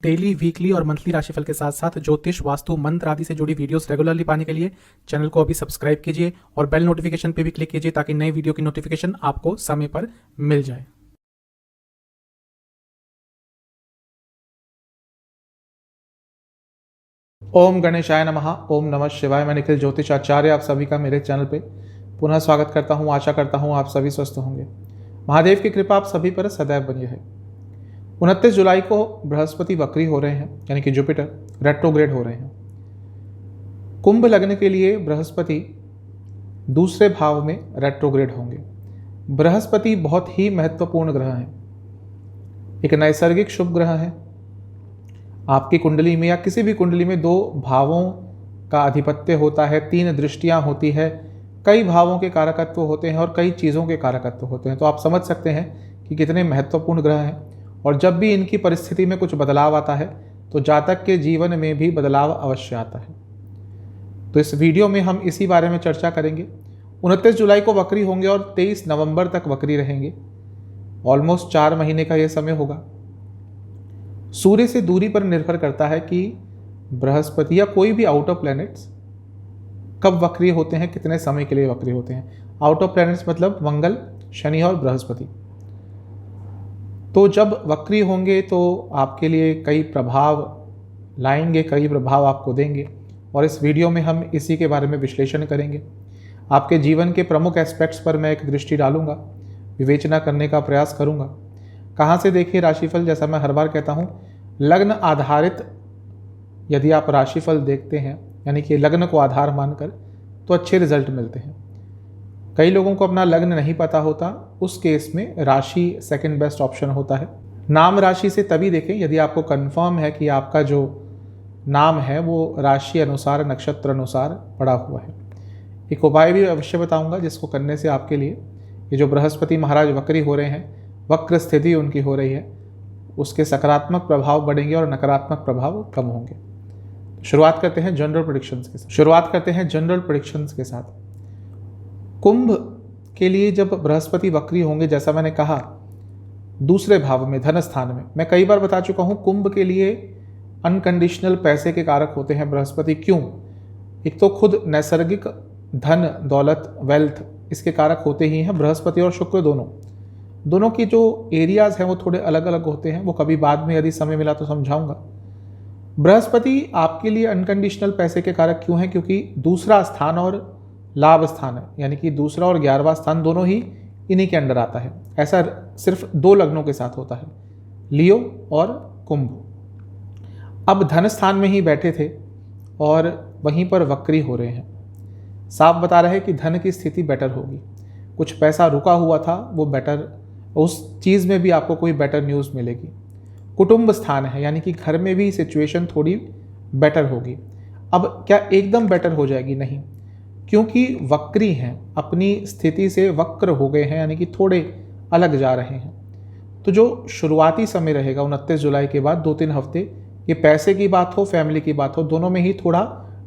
Daily, weekly और monthly राशिफल के साथ साथ ज्योतिष, वास्तु, मंत्र आदि से जुड़ी वीडियोस रेगुलरली पाने के लिए चैनल को अभी सब्सक्राइब कीजिए और बेल नोटिफिकेशन पे भी क्लिक कीजिए ताकि नई वीडियो की नोटिफिकेशन आपको समय पर मिल जाए। ओम गणेशाय नमः। ओम नमः शिवाय। मैं निखिल ज्योतिष आचार्य आप सभी का मेरे चैनल पे पुनः स्वागत करता हूँ। आशा करता हूँ आप सभी स्वस्थ होंगे। महादेव की कृपा आप सभी पर सदैव बनी रहे। 29 जुलाई को बृहस्पति वक्री हो रहे हैं, यानी कि जुपिटर रेट्रोग्रेड हो रहे हैं। कुंभ लग्न के लिए बृहस्पति दूसरे भाव में रेट्रोग्रेड होंगे। बृहस्पति बहुत ही महत्वपूर्ण ग्रह है, एक नैसर्गिक शुभ ग्रह है। आपकी कुंडली में या किसी भी कुंडली में 2 भावों का अधिपत्य होता है, 3 दृष्टियां होती है, कई भावों के कारकत्व होते हैं और कई चीज़ों के कारकत्व होते हैं। तो आप समझ सकते हैं कि कितने महत्वपूर्ण ग्रह हैं। और जब भी इनकी परिस्थिति में कुछ बदलाव आता है तो जातक के जीवन में भी बदलाव अवश्य आता है। तो इस वीडियो में हम इसी बारे में चर्चा करेंगे। 29 जुलाई को वक्री होंगे और 23 नवंबर तक वक्री रहेंगे। ऑलमोस्ट 4 महीने का यह समय होगा। सूर्य से दूरी पर निर्भर करता है कि बृहस्पति या कोई भी आउट ऑफ प्लैनेट्स कब वक्री होते हैं, कितने समय के लिए वक्री होते हैं। आउट ऑफ प्लैनेट्स मतलब मंगल, शनि और बृहस्पति। तो जब वक्री होंगे तो आपके लिए कई प्रभाव लाएंगे, कई प्रभाव आपको देंगे और इस वीडियो में हम इसी के बारे में विश्लेषण करेंगे। आपके जीवन के प्रमुख एस्पेक्ट्स पर मैं एक दृष्टि डालूंगा, विवेचना करने का प्रयास करूंगा। कहाँ से देखिए राशिफल, जैसा मैं हर बार कहता हूँ, लग्न आधारित यदि आप राशिफल देखते हैं, यानी कि लग्न को आधार मानकर, तो अच्छे रिजल्ट मिलते हैं। कई लोगों को अपना लग्न नहीं पता होता, उस केस में राशि सेकंड बेस्ट ऑप्शन होता है। नाम राशि से तभी देखें यदि आपको कंफर्म है कि आपका जो नाम है वो राशि अनुसार, नक्षत्र अनुसार पड़ा हुआ है। एक उपाय भी अवश्य बताऊंगा जिसको करने से आपके लिए ये जो बृहस्पति महाराज वक्री हो रहे हैं, वक्र स्थिति उनकी हो रही है, उसके सकारात्मक प्रभाव बढ़ेंगे और नकारात्मक प्रभाव कम होंगे। शुरुआत करते हैं जनरल प्रेडिक्शंस के साथ। कुंभ के लिए जब बृहस्पति वक्री होंगे, जैसा मैंने कहा, दूसरे भाव में, धन स्थान में। मैं कई बार बता चुका हूं, कुंभ के लिए अनकंडीशनल पैसे के कारक होते हैं बृहस्पति। क्यों? एक तो खुद नैसर्गिक धन, दौलत, वेल्थ, इसके कारक होते ही हैं। बृहस्पति और शुक्र दोनों की जो एरियाज हैं वो थोड़े अलग अलग होते हैं। वो कभी बाद में यदि समय मिला तो समझाऊंगा। बृहस्पति आपके लिए अनकंडीशनल पैसे के कारक क्यों हैं? क्योंकि दूसरा स्थान और लाभ स्थान है, यानी कि दूसरा और 11वां स्थान दोनों ही इन्हीं के अंडर आता है। ऐसा सिर्फ 2 लग्नों के साथ होता है, लियो और कुंभ। अब धन स्थान में ही बैठे थे और वहीं पर वक्री हो रहे हैं। साफ बता रहे हैं कि धन की स्थिति बेटर होगी। कुछ पैसा रुका हुआ था वो बेटर, उस चीज़ में भी आपको कोई बेटर न्यूज़ मिलेगी। कुटुंब स्थान है, यानी कि घर में भी सिचुएशन थोड़ी बेटर होगी। अब क्या एकदम बेटर हो जाएगी? नहीं, क्योंकि वक्री हैं, अपनी स्थिति से वक्र हो गए हैं, यानी कि थोड़े अलग जा रहे हैं। तो जो शुरुआती समय रहेगा 29 जुलाई के बाद 2-3 हफ्ते, ये पैसे की बात हो, फैमिली की बात हो, दोनों में ही थोड़ा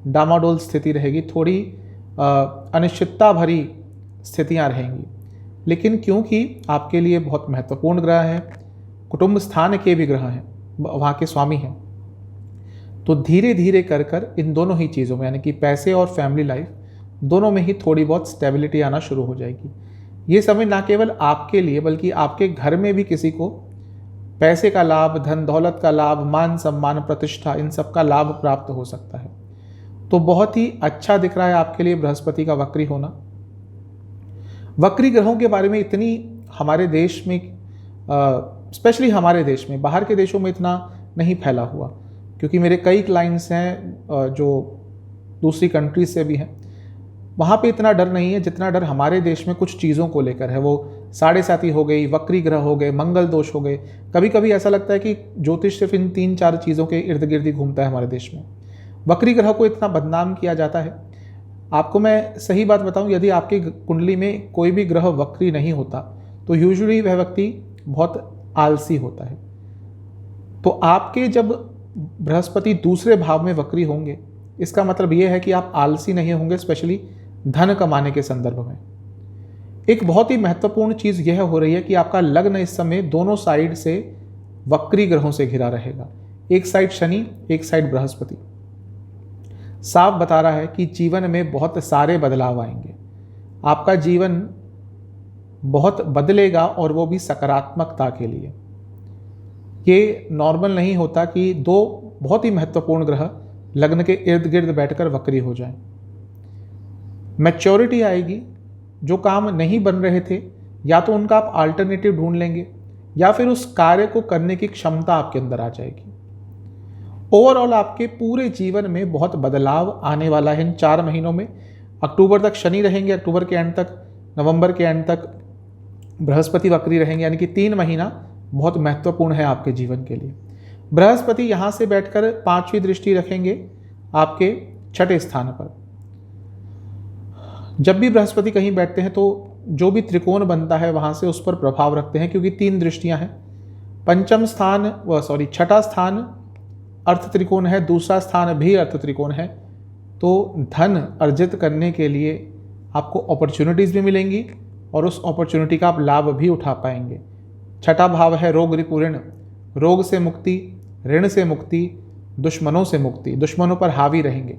डामाडोल स्थिति रहेगी, थोड़ी अनिश्चितता भरी स्थितियाँ रहेंगी। लेकिन क्योंकि आपके लिए बहुत महत्वपूर्ण ग्रह हैं, कुटुंब स्थान के भी ग्रह हैं, वहाँ के स्वामी हैं, तो धीरे धीरे कर इन दोनों ही चीज़ों में, यानी कि पैसे और फैमिली लाइफ दोनों में ही थोड़ी बहुत स्टेबिलिटी आना शुरू हो जाएगी। ये समय ना केवल आपके लिए बल्कि आपके घर में भी किसी को पैसे का लाभ, धन दौलत का लाभ, मान सम्मान, प्रतिष्ठा, इन सब का लाभ प्राप्त हो सकता है। तो बहुत ही अच्छा दिख रहा है आपके लिए बृहस्पति का वक्री होना। वक्री ग्रहों के बारे में इतनी हमारे देश में, स्पेशली हमारे देश में, बाहर के देशों में इतना नहीं फैला हुआ, क्योंकि मेरे कई क्लाइंट्स हैं जो दूसरी कंट्रीज से भी हैं। वहाँ पे इतना डर नहीं है जितना डर हमारे देश में कुछ चीज़ों को लेकर है। वो साढ़े साती हो गई, वक्री ग्रह हो गए, मंगल दोष हो गए। कभी कभी ऐसा लगता है कि ज्योतिष सिर्फ इन 3-4 चीज़ों के इर्द गिर्द ही घूमता है हमारे देश में। वक्री ग्रह को इतना बदनाम किया जाता है। आपको मैं सही बात बताऊं, यदि आपकी कुंडली में कोई भी ग्रह वक्री नहीं होता तो यूजुअली वह व्यक्ति बहुत आलसी होता है। तो आपके जब बृहस्पति दूसरे भाव में वक्री होंगे, इसका मतलब यह है कि आप आलसी नहीं होंगे, स्पेशली धन कमाने के संदर्भ में। एक बहुत ही महत्वपूर्ण चीज़ यह हो रही है कि आपका लग्न इस समय दोनों साइड से वक्री ग्रहों से घिरा रहेगा। एक साइड शनि, एक साइड बृहस्पति। साफ बता रहा है कि जीवन में बहुत सारे बदलाव आएंगे, आपका जीवन बहुत बदलेगा और वो भी सकारात्मकता के लिए। ये नॉर्मल नहीं होता कि दो बहुत ही महत्वपूर्ण ग्रह लग्न के इर्द गिर्द बैठकर वक्री हो जाएं। मैच्योरिटी आएगी, जो काम नहीं बन रहे थे या तो उनका आप अल्टरनेटिव ढूंढ लेंगे या फिर उस कार्य को करने की क्षमता आपके अंदर आ जाएगी। ओवरऑल आपके पूरे जीवन में बहुत बदलाव आने वाला है इन 4 महीनों में। अक्टूबर तक शनि रहेंगे, अक्टूबर के एंड तक, नवंबर के एंड तक बृहस्पति वक्री रहेंगे, यानी कि 3 महीना बहुत महत्वपूर्ण है आपके जीवन के लिए। बृहस्पति यहाँ से बैठकर 5वीं दृष्टि रखेंगे आपके 6ठे स्थान पर। जब भी बृहस्पति कहीं बैठते हैं तो जो भी त्रिकोण बनता है वहाँ से उस पर प्रभाव रखते हैं, क्योंकि 3 दृष्टियाँ हैं। पंचम स्थान 6ठा स्थान अर्थ त्रिकोण है, दूसरा स्थान भी अर्थ त्रिकोण है। तो धन अर्जित करने के लिए आपको अपॉर्चुनिटीज़ भी मिलेंगी और उस अपॉर्चुनिटी का आप लाभ भी उठा पाएंगे। 6ठा भाव है रोग रिपु ऋण, रोग से मुक्ति, ऋण से मुक्ति, दुश्मनों से मुक्ति, दुश्मनों पर हावी रहेंगे।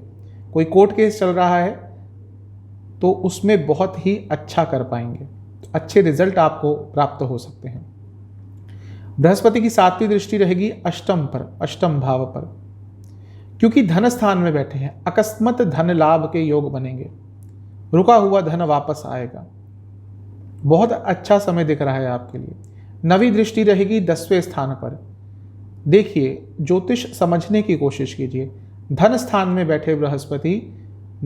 कोई कोर्ट केस चल रहा है तो उसमें बहुत ही अच्छा कर पाएंगे, अच्छे रिजल्ट आपको प्राप्त हो सकते हैं। बृहस्पति की 7वीं दृष्टि रहेगी अष्टम पर, अष्टम भाव पर, क्योंकि धन स्थान में बैठे हैं। अकस्मात धन लाभ के योग बनेंगे, रुका हुआ धन वापस आएगा। बहुत अच्छा समय दिख रहा है आपके लिए। 9वीं दृष्टि रहेगी 10वें स्थान पर। देखिए, ज्योतिष समझने की कोशिश कीजिए। धन स्थान में बैठे बृहस्पति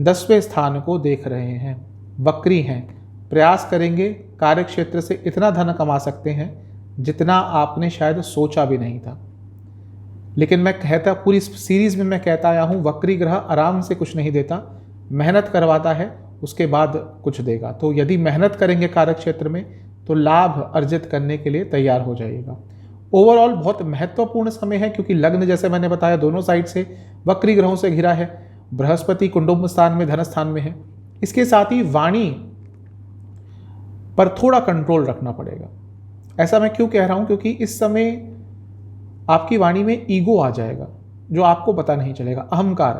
10वें स्थान को देख रहे हैं, वक्री हैं। प्रयास करेंगे, कार्य क्षेत्र से इतना धन कमा सकते हैं जितना आपने शायद सोचा भी नहीं था। लेकिन मैं कहता, पूरी सीरीज में मैं कहता आया हूँ, वक्री ग्रह आराम से कुछ नहीं देता, मेहनत करवाता है, उसके बाद कुछ देगा। तो यदि मेहनत करेंगे कार्य क्षेत्र में तो लाभ अर्जित करने के लिए तैयार हो जाइएगा। ओवरऑल बहुत महत्वपूर्ण समय है, क्योंकि लग्न जैसे मैंने बताया दोनों साइड से वक्री ग्रहों से घिरा है। बृहस्पति कुंडुम स्थान में, धन स्थान में है। इसके साथ ही वाणी पर थोड़ा कंट्रोल रखना पड़ेगा। ऐसा मैं क्यों कह रहा हूं, क्योंकि इस समय आपकी वाणी में ईगो आ जाएगा जो आपको पता नहीं चलेगा, अहंकार।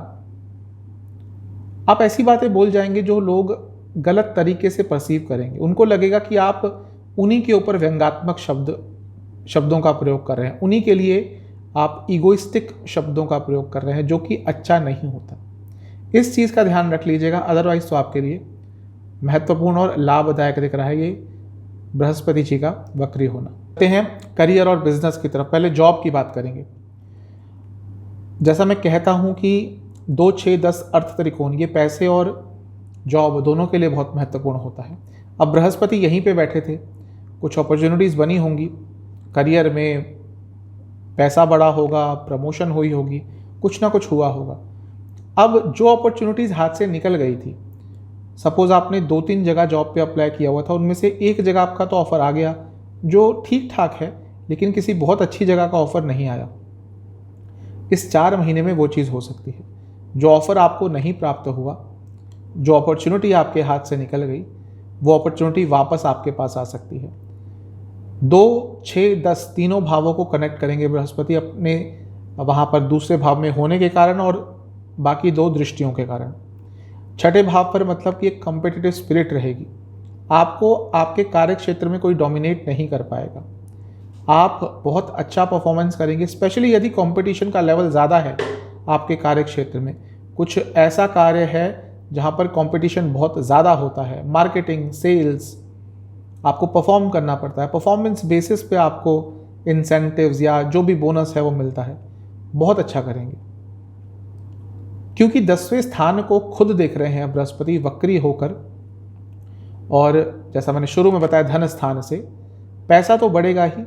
आप ऐसी बातें बोल जाएंगे जो लोग गलत तरीके से परसीव करेंगे। उनको लगेगा कि आप उन्हीं के ऊपर व्यंग्यात्मक शब्दों का प्रयोग कर रहे हैं, उन्हीं के लिए आप ईगोइस्टिक शब्दों का प्रयोग कर रहे हैं, जो कि अच्छा नहीं होता। इस चीज़ का ध्यान रख लीजिएगा, अदरवाइज तो आपके लिए महत्वपूर्ण और लाभदायक दिख रहा है ये बृहस्पति जी का वक्री होना। आते हैं करियर और बिजनेस की तरफ। पहले जॉब की बात करेंगे। जैसा मैं कहता हूं कि 2, 6, 10 अर्थ त्रिकोण ये पैसे और जॉब दोनों के लिए बहुत महत्वपूर्ण होता है। अब बृहस्पति यहीं पे बैठे थे, कुछ अपॉर्चुनिटीज़ बनी होंगी, करियर में पैसा बड़ा होगा, प्रमोशन हुई होगी, कुछ ना कुछ हुआ होगा। अब जो अपॉर्चुनिटीज़ हाथ से निकल गई थी, सपोज आपने 2-3 जगह जॉब पे अप्लाई किया हुआ था, उनमें से एक जगह आपका तो ऑफ़र आ गया जो ठीक ठाक है, लेकिन किसी बहुत अच्छी जगह का ऑफ़र नहीं आया। इस 4 महीने में वो चीज़ हो सकती है। जो ऑफ़र आपको नहीं प्राप्त हुआ, जो अपॉर्चुनिटी आपके हाथ से निकल गई, वो अपॉर्चुनिटी वापस आपके पास आ सकती है। 2, 6, 10 तीनों भावों को कनेक्ट करेंगे बृहस्पति अपने वहाँ पर दूसरे भाव में होने के कारण और बाकी 2 दृष्टियों के कारण। 6ठे भाव पर मतलब कि एक कॉम्पिटिटिव स्पिरिट रहेगी। आपको आपके कार्य क्षेत्र में कोई डोमिनेट नहीं कर पाएगा। आप बहुत अच्छा परफॉर्मेंस करेंगे, स्पेशली यदि कंपटीशन का लेवल ज़्यादा है आपके कार्य क्षेत्र में। कुछ ऐसा कार्य है जहाँ पर कंपटीशन बहुत ज़्यादा होता है, मार्केटिंग, सेल्स, आपको परफॉर्म करना पड़ता है। परफॉर्मेंस बेसिस पे आपको इंसेंटिव्स या जो भी बोनस है वो मिलता है। बहुत अच्छा करेंगे, क्योंकि 10वें स्थान को खुद देख रहे हैं बृहस्पति वक्री होकर। और जैसा मैंने शुरू में बताया, धन स्थान से पैसा तो बढ़ेगा ही।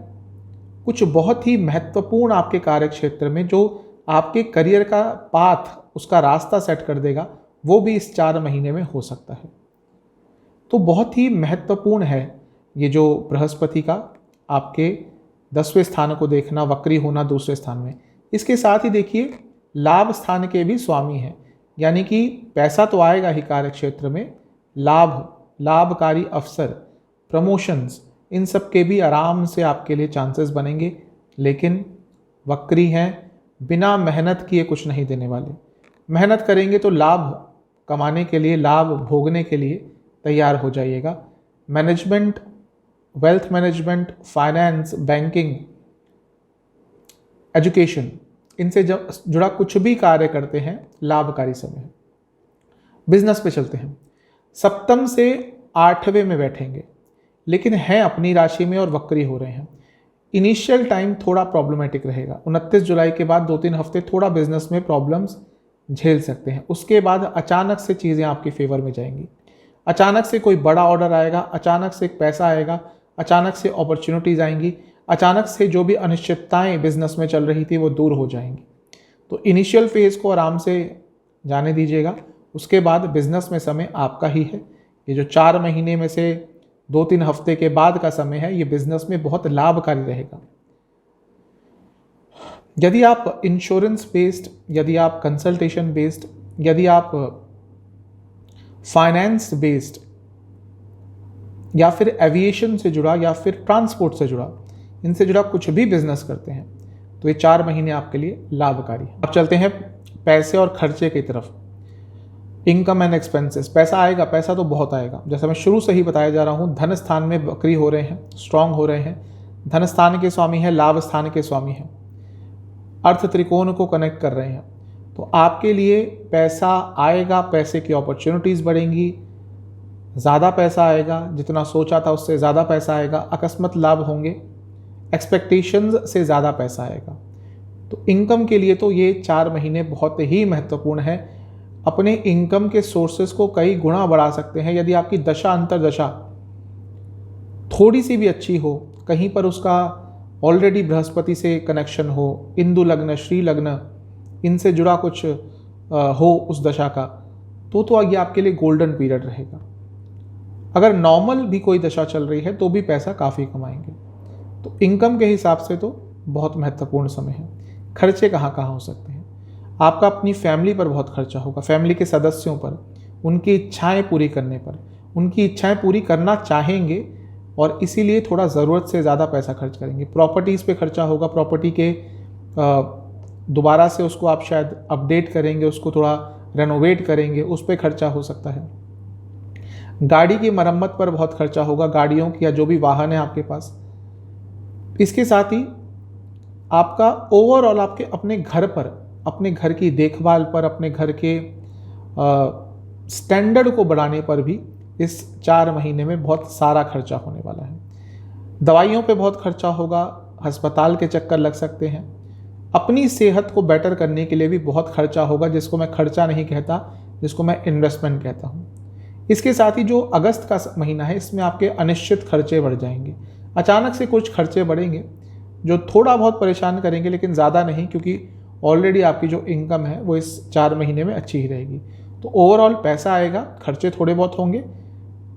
कुछ बहुत ही महत्वपूर्ण आपके कार्य क्षेत्र में जो आपके करियर का पाथ, उसका रास्ता सेट कर देगा, वो भी इस 4 महीने में हो सकता है। तो बहुत ही महत्वपूर्ण है ये जो बृहस्पति का आपके 10वें स्थान को देखना, वक्री होना दूसरे स्थान में। इसके साथ ही देखिए, लाभ स्थान के भी स्वामी हैं, यानी कि पैसा तो आएगा ही कार्य क्षेत्र में, लाभकारी अवसर, प्रमोशंस, इन सब के भी आराम से आपके लिए चांसेस बनेंगे। लेकिन वक्री हैं, बिना मेहनत किए कुछ नहीं देने वाले। मेहनत करेंगे तो लाभ कमाने के लिए, लाभ भोगने के लिए तैयार हो जाइएगा। Management, wealth management, finance, banking, education, इनसे जब जुड़ा कुछ भी कार्य करते हैं लाभकारी समय है। बिजनेस पे चलते हैं। सप्तम से 8वें में बैठेंगे, लेकिन हैं अपनी राशि में और वक्री हो रहे हैं। इनिशियल टाइम थोड़ा प्रॉब्लमेटिक रहेगा। 29 जुलाई के बाद 2-3 हफ्ते थोड़ा बिजनेस में प्रॉब्लम्स झेल सकते हैं। उसके बाद अचानक से चीज़ें आपके फेवर में जाएंगी। अचानक से कोई बड़ा ऑर्डर आएगा, अचानक से पैसा आएगा, अचानक से अपॉर्चुनिटीज़ आएंगी, अचानक से जो भी अनिश्चितताएं बिजनेस में चल रही थी वो दूर हो जाएंगी। तो इनिशियल फेज़ को आराम से जाने दीजिएगा। उसके बाद बिजनेस में समय आपका ही है। ये जो 4 महीने में से 2-3 हफ्ते के बाद का समय है, ये बिजनेस में बहुत लाभकारी रहेगा। यदि आप इंश्योरेंस बेस्ड, यदि आप कंसल्टेशन बेस्ड, यदि आप फाइनेंस बेस्ड या फिर एविएशन से जुड़ा या फिर ट्रांसपोर्ट से जुड़ा, इनसे जुड़ा कुछ भी बिजनेस करते हैं तो ये 4 महीने आपके लिए लाभकारी है। अब चलते हैं पैसे और खर्चे की तरफ। इनकम एंड एक्सपेंसेस, पैसा आएगा, पैसा तो बहुत आएगा। जैसा मैं शुरू से ही बताया जा रहा हूँ, धन स्थान में वक्री हो रहे हैं, स्ट्रांग हो रहे हैं। धन स्थान के स्वामी हैं, लाभ स्थान के स्वामी हैं, अर्थ त्रिकोण को कनेक्ट कर रहे हैं। तो आपके लिए पैसा आएगा, पैसे की अपॉर्चुनिटीज़ बढ़ेंगी, ज़्यादा पैसा आएगा, जितना सोचा था उससे ज़्यादा पैसा आएगा, अकस्मात लाभ होंगे, एक्सपेक्टेशंस से ज़्यादा पैसा आएगा। तो इनकम के लिए तो ये 4 महीने बहुत ही महत्वपूर्ण है। अपने इनकम के सोर्सेस को कई गुना बढ़ा सकते हैं यदि आपकी दशा अंतरदशा थोड़ी सी भी अच्छी हो, कहीं पर उसका ऑलरेडी बृहस्पति से कनेक्शन हो, इंदु लग्न, श्री लग्न, इनसे जुड़ा कुछ हो उस दशा का, तो ये आपके लिए गोल्डन पीरियड रहेगा। अगर नॉर्मल भी कोई दशा चल रही है तो भी पैसा काफ़ी कमाएंगे। तो इनकम के हिसाब से तो बहुत महत्वपूर्ण समय है। खर्चे कहाँ कहाँ हो सकते हैं? आपका अपनी फैमिली पर बहुत खर्चा होगा, फैमिली के सदस्यों पर, उनकी इच्छाएं पूरी करने पर। उनकी इच्छाएं पूरी करना चाहेंगे और इसीलिए थोड़ा ज़रूरत से ज़्यादा पैसा खर्च करेंगे। प्रॉपर्टीज़ पे खर्चा होगा, प्रॉपर्टी के दोबारा से उसको आप शायद अपडेट करेंगे, उसको थोड़ा रेनोवेट करेंगे, उस पर खर्चा हो सकता है। गाड़ी की मरम्मत पर बहुत खर्चा होगा, गाड़ियों की या जो भी वाहन है आपके पास। इसके साथ ही आपका ओवरऑल आपके अपने घर पर, अपने घर की देखभाल पर, अपने घर के स्टैंडर्ड को बढ़ाने पर भी इस 4 महीने में बहुत सारा खर्चा होने वाला है। दवाइयों पे बहुत खर्चा होगा, अस्पताल के चक्कर लग सकते हैं। अपनी सेहत को बेटर करने के लिए भी बहुत खर्चा होगा, जिसको मैं खर्चा नहीं कहता, जिसको मैं इन्वेस्टमेंट कहता हूँ। इसके साथ ही जो अगस्त का महीना है, इसमें आपके अनिश्चित खर्चे बढ़ जाएंगे। अचानक से कुछ खर्चे बढ़ेंगे जो थोड़ा बहुत परेशान करेंगे, लेकिन ज़्यादा नहीं, क्योंकि ऑलरेडी आपकी जो इनकम है वो इस 4 महीने में अच्छी ही रहेगी। तो ओवरऑल पैसा आएगा, खर्चे थोड़े बहुत होंगे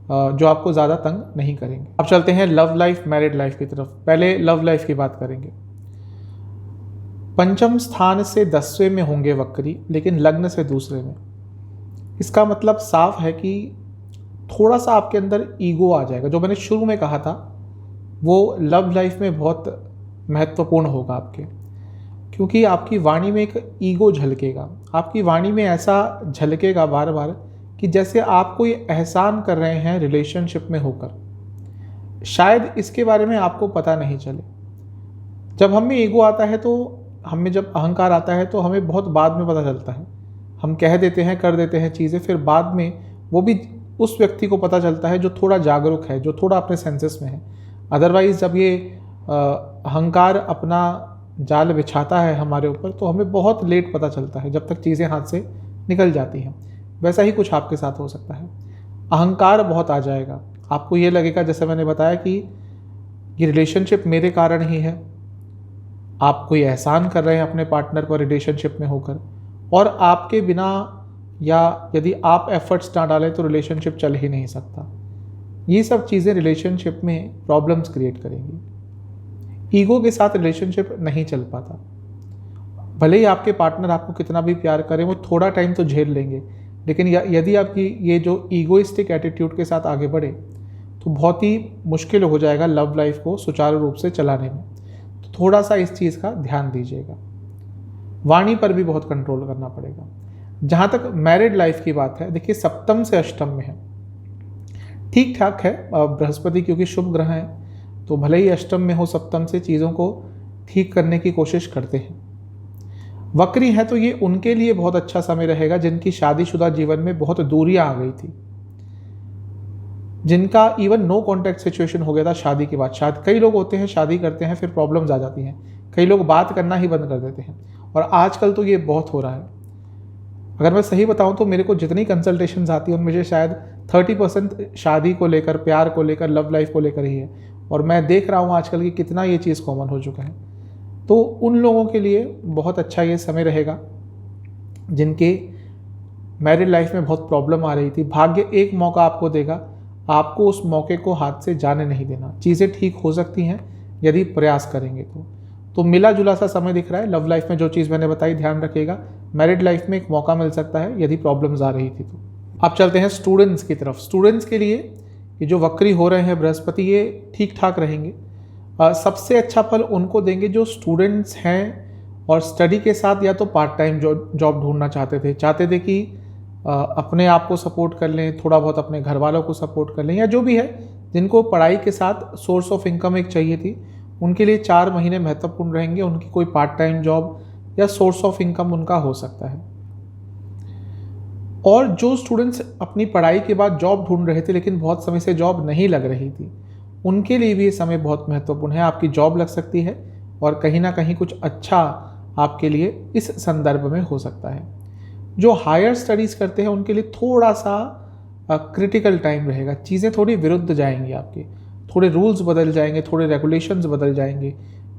जो आपको ज़्यादा तंग नहीं करेंगे। अब चलते हैं लव लाइफ, मैरिड लाइफ की तरफ। पहले लव लाइफ की बात करेंगे। पंचम स्थान से 10वें में होंगे वक्री, लेकिन लग्न से दूसरे में। इसका मतलब साफ है कि थोड़ा सा आपके अंदर ईगो आ जाएगा। जो मैंने शुरू में कहा था वो लव लाइफ में बहुत महत्वपूर्ण होगा आपके, क्योंकि आपकी वाणी में एक ईगो झलकेगा। आपकी वाणी में ऐसा झलकेगा बार बार कि जैसे आप कोई एहसान कर रहे हैं रिलेशनशिप में होकर। शायद इसके बारे में आपको पता नहीं चले। जब हमें ईगो आता है, तो हमें जब अहंकार आता है, तो हमें बहुत बाद में पता चलता है। हम कह देते हैं, कर देते हैं चीज़ें, फिर बाद में वो भी उस व्यक्ति को पता चलता है जो थोड़ा जागरूक है, जो थोड़ा अपने सेंसेस में है। अदरवाइज़ जब ये अहंकार अपना जाल बिछाता है हमारे ऊपर, तो हमें बहुत लेट पता चलता है, जब तक चीज़ें हाथ से निकल जाती हैं। वैसा ही कुछ आपके साथ हो सकता है। अहंकार बहुत आ जाएगा, आपको ये लगेगा जैसे मैंने बताया कि ये रिलेशनशिप मेरे कारण ही है। आप कोई एहसान कर रहे हैं अपने पार्टनर पर रिलेशनशिप में होकर, और आपके बिना या यदि आप एफर्ट्स ना डालें तो रिलेशनशिप चल ही नहीं सकता। ये सब चीज़ें रिलेशनशिप में प्रॉब्लम्स क्रिएट करेंगी। ईगो के साथ रिलेशनशिप नहीं चल पाता। भले ही आपके पार्टनर आपको कितना भी प्यार करें, वो थोड़ा टाइम तो झेल लेंगे, लेकिन यदि आपकी ये जो ईगोइस्टिक एटीट्यूड के साथ आगे बढ़े तो बहुत ही मुश्किल हो जाएगा लव लाइफ को सुचारू रूप से चलाने में। तो थोड़ा सा इस चीज़ का ध्यान दीजिएगा। वाणी पर भी बहुत कंट्रोल करना पड़ेगा। जहाँ तक मैरिड लाइफ की बात है, देखिए सप्तम से अष्टम में है, ठीक ठाक है। बृहस्पति क्योंकि शुभ ग्रह है, तो भले ही अष्टम में हो, सप्तम से चीज़ों को ठीक करने की कोशिश करते हैं। वक्री है तो ये उनके लिए बहुत अच्छा समय रहेगा जिनकी शादीशुदा जीवन में बहुत दूरियां आ गई थी, जिनका इवन नो कॉन्टैक्ट सिचुएशन हो गया था शादी के बाद। कई लोग होते हैं शादी करते हैं फिर प्रॉब्लम्स आ जाती हैं, कई लोग बात करना ही बंद कर देते हैं, और आजकल तो ये बहुत हो रहा है। अगर मैं सही बताऊं तो मेरे को जितनी कंसल्टेशंस आती हैं उनमें से शायद 30% शादी को लेकर, प्यार को लेकर, लव लाइफ को लेकर ही है, और मैं देख रहा हूं आजकल कि कितना ये चीज़ कॉमन हो चुका है। तो उन लोगों के लिए बहुत अच्छा ये समय रहेगा जिनके मैरिड लाइफ में बहुत प्रॉब्लम आ रही थी। भाग्य एक मौका आपको देगा, आपको उस मौके को हाथ से जाने नहीं देना। चीज़ें ठीक हो सकती हैं यदि प्रयास करेंगे तो मिला जुला सा समय दिख रहा है। लव लाइफ में जो चीज़ मैंने बताई ध्यान रखिएगा, मैरिड लाइफ में एक मौका मिल सकता है यदि प्रॉब्लम्स आ रही थी तो। अब चलते हैं स्टूडेंट्स की तरफ। स्टूडेंट्स के लिए ये जो वक्री हो रहे हैं बृहस्पति, ये ठीक ठाक रहेंगे। सबसे अच्छा फल उनको देंगे जो स्टूडेंट्स हैं और स्टडी के साथ या तो पार्ट टाइम जॉब ढूंढना चाहते थे कि अपने आप को सपोर्ट कर लें, थोड़ा बहुत अपने घर वालों को सपोर्ट कर लें, या जो भी है जिनको पढ़ाई के साथ सोर्स ऑफ इनकम एक चाहिए थी, उनके लिए 4 महीने महत्वपूर्ण रहेंगे। उनकी कोई पार्ट टाइम जॉब या सोर्स ऑफ इनकम उनका हो सकता है। और जो स्टूडेंट्स अपनी पढ़ाई के बाद जॉब ढूंढ रहे थे लेकिन बहुत समय से जॉब नहीं लग रही थी, उनके लिए भी ये समय बहुत महत्वपूर्ण है। आपकी जॉब लग सकती है और कहीं ना कहीं कुछ अच्छा आपके लिए इस संदर्भ में हो सकता है। जो हायर स्टडीज़ करते हैं उनके लिए थोड़ा सा क्रिटिकल टाइम रहेगा। चीज़ें थोड़ी विरुद्ध जाएंगी आपके, थोड़े रूल्स बदल जाएंगे, थोड़े रेगुलेशंस बदल जाएंगे।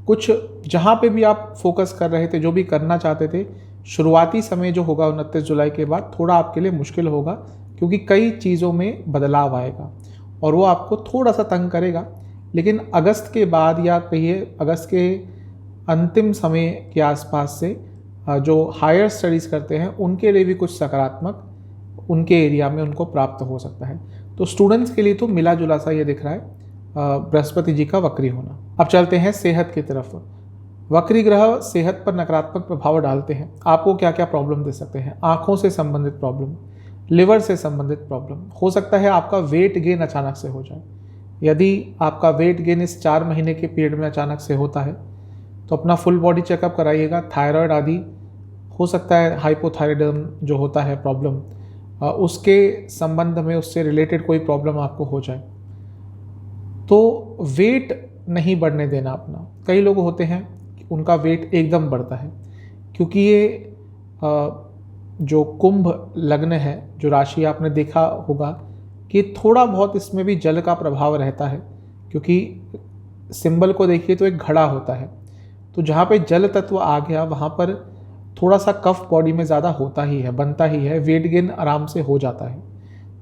कुछ जहाँ पे भी आप फोकस कर रहे थे, जो भी करना चाहते थे, शुरुआती समय जो होगा 29 जुलाई के बाद थोड़ा आपके लिए मुश्किल होगा, क्योंकि कई चीज़ों में बदलाव आएगा और वो आपको थोड़ा सा तंग करेगा। लेकिन अगस्त के बाद, या कहिए अगस्त के अंतिम समय के आसपास से जो हायर स्टडीज़ करते हैं उनके लिए भी कुछ सकारात्मक उनके एरिया में उनको प्राप्त हो सकता है। तो स्टूडेंट्स के लिए तो मिला जुला सा ये दिख रहा है बृहस्पति जी का वक्री होना। अब चलते हैं सेहत की तरफ। वक्री ग्रह सेहत पर नकारात्मक प्रभाव डालते हैं। आपको क्या क्या प्रॉब्लम दे सकते हैं? आँखों से संबंधित प्रॉब्लम, लिवर से संबंधित प्रॉब्लम, हो सकता है आपका वेट गेन अचानक से हो जाए। यदि आपका वेट गेन इस 4 महीने के पीरियड में अचानक से होता है तो अपना फुल बॉडी चेकअप कराइएगा। थायराइड आदि हो सकता है, हाइपोथायराइडिज्म जो होता है प्रॉब्लम, उसके संबंध में उससे रिलेटेड कोई प्रॉब्लम आपको हो जाए तो वेट नहीं बढ़ने देना अपना। कई लोग होते हैं कि उनका वेट एकदम बढ़ता है, क्योंकि ये जो कुंभ लग्न है, जो राशि आपने देखा होगा कि थोड़ा बहुत इसमें भी जल का प्रभाव रहता है, क्योंकि सिंबल को देखिए तो एक घड़ा होता है, तो जहाँ पे जल तत्व आ गया वहाँ पर थोड़ा सा कफ बॉडी में ज़्यादा होता ही है, बनता ही है, वेट गेन आराम से हो जाता है।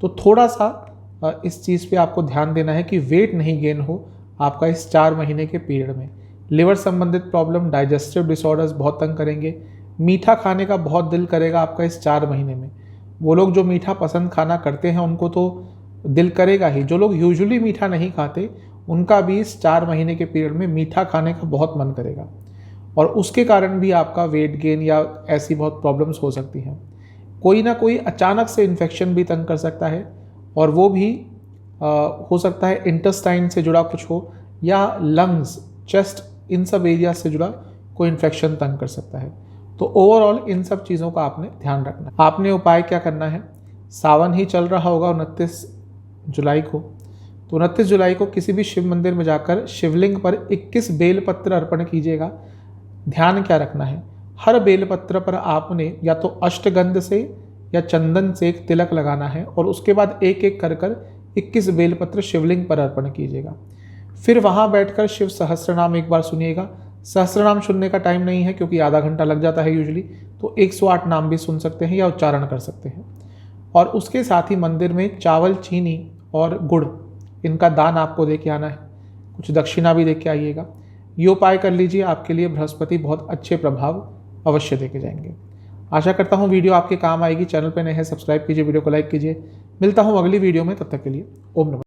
तो थोड़ा सा इस चीज़ पे आपको ध्यान देना है कि वेट नहीं गेन हो आपका इस 4 महीने के पीरियड में। लिवर संबंधित प्रॉब्लम, डाइजेस्टिव डिसऑर्डर्स बहुत तंग करेंगे। मीठा खाने का बहुत दिल करेगा आपका इस 4 महीने में। वो लोग जो मीठा पसंद खाना करते हैं उनको तो दिल करेगा ही। जो लोग यूजुअली मीठा नहीं खाते उनका भी इस 4 महीने के पीरियड में मीठा खाने का बहुत मन करेगा, और उसके कारण भी आपका वेट गेन या ऐसी बहुत प्रॉब्लम्स हो सकती हैं। कोई ना कोई अचानक से इन्फेक्शन भी तंग कर सकता है, और वो भी हो सकता है इंटेस्टाइन से जुड़ा कुछ हो, या लंग्स, चेस्ट, इन सब एरिया से जुड़ा कोई इन्फेक्शन तंग कर सकता है। तो ओवरऑल इन सब चीज़ों का आपने ध्यान रखना है। आपने उपाय क्या करना है? सावन ही चल रहा होगा 29 जुलाई को, तो 29 जुलाई को किसी भी शिव मंदिर में जाकर शिवलिंग पर 21 बेलपत्र अर्पण कीजिएगा। ध्यान क्या रखना है? हर बेलपत्र पर आपने या तो अष्टगंध से या चंदन से एक तिलक लगाना है, और उसके बाद एक एक कर 21 बेलपत्र शिवलिंग पर अर्पण कीजिएगा। फिर वहाँ बैठकर शिव सहस्त्रनाम एक बार सुनिएगा। सहस्त्रनाम सुनने का टाइम नहीं है क्योंकि आधा घंटा लग जाता है यूजुअली, तो 108 नाम भी सुन सकते हैं या उच्चारण कर सकते हैं। और उसके साथ ही मंदिर में चावल, चीनी और गुड़, इनका दान आपको दे के आना है। कुछ दक्षिणा भी दे के आइएगा। ये उपाय कर लीजिए, आपके लिए बृहस्पति बहुत अच्छे प्रभाव अवश्य देके जाएंगे। आशा करता हूँ वीडियो आपके काम आएगी। चैनल पर नए हैं, सब्सक्राइब कीजिए, वीडियो को लाइक कीजिए। मिलता हूँ अगली वीडियो में, तब तक के लिए ओम नमः।